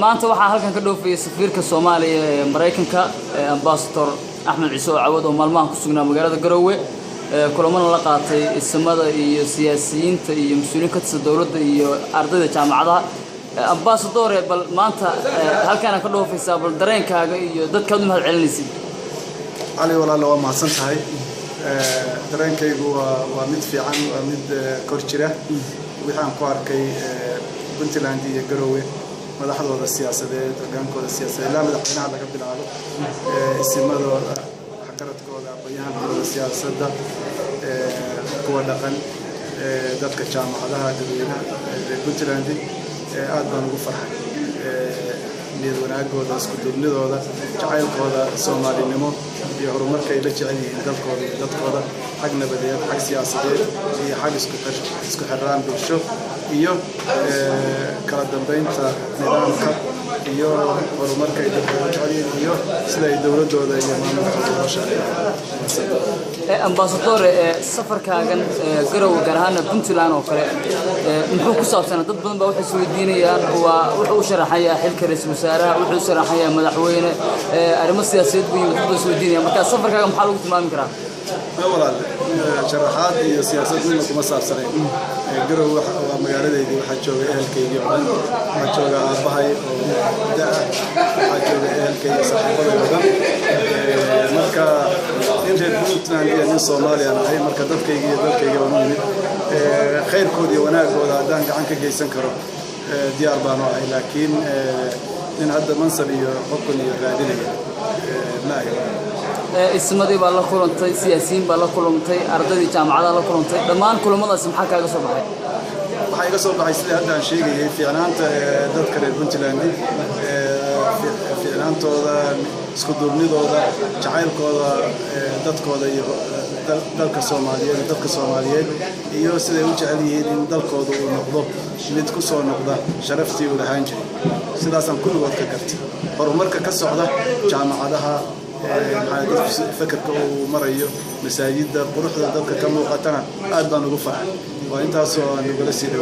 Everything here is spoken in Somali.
maanta waxaa halkan ka dhoofay safiirka Soomaaliya ee Mareykanka ambassador Axmed Ciise Cawad oo maalmahan ku sugnaa magaalada Garowe kulamana la qaatay ismada iyo siyaasiyiinta iyo mas'uuliyiin ka tirsan dawladda iyo ardayda jaamacadaha ambassador bal maanta halkan ka dhoofaysa bal dareenkaaga iyo dadka aad u mahad celinaysid علي والله لو ما سنتهاي dareenkaygu waa mid fiican waa mid korjira waxaan ku arkay Puntland iyo Garowe madaxdooda siyaasadeed hogaankooda siyaasadeed ilaa madaxweynaha laga bilaabo ismadooda xaqaradkooda aqoonyahankooda siyaasadda kuwa dhaqan dadka jaamacadaha dadweynaha Puntland aad baan ugu farxay niyad wanaagooda isku duubnidooda jacaylkooda Soomaalinimo iyo horumarka ay la jecel yihiin dadkooda xag nabadeed xag siyaasadeed iyo xag isku xirnaan bulsho iyo kala dambeynta nidaamka iyo horumarka ay dadkooda jecel yihiin iyo sida ay dawladooda iyo maamulka loo shaqeeyaan ambassador safarkaagan Garowe gaar ahaan Puntland oo kale muxuu ku saabsanaa dad badan baa waxay soo weydiinayaan wuxuu sharaxayaa xilka ra'iisul wasaaraha wuxuu sharaxayaa madaxweyne arrimo siyaasadeed buu soo weydiinaya marka safarkaaga maxaa lagu tilmaami karaa walaal sharaxaad iyo siyaasad midna kuma saabsanay Garowe waa magaaladeedii waxaa jooga ehelkaygii oo dhan waxaa jooga aabahay oo waxaa jooga ehelkayga saaxiibadooda dhan marka in reer Puntland iyo nin Soomaaliya ahay marka dadkayga iyo dalkayga waan u yimid khayrkooda iyo wanaagooda haddaan gacan ka geysan karo diyaar baan u ahay laakiin in hadda mansab iyo xukun iyo raadinaya ma ahay ismadii baa la kulantay siyaasiyiin baa la kulantay ardaydii jaamacadaha la kulantay dhammaan kulamadaas maxaa kaaga soo baxay waxaa iga soo baxay sidii hadda aan sheegayay fiicnaanta dadka reer Puntland fiicnaantooda isku duubnidooda jacaylkooda dadkooda iyo dalka Soomaaliyeed iyo siday u jecel yihiin in dalkooda uu noqdo mid ku soo noqda sharaftii uu lahaan jiray sidaasaan kulligood ka gartay horumarka ka socda jaamacadaha فكرك ومريو مساجد قروح ذلك كم وقتنا أدنى نقفها وإنت أصلا نقول سيدي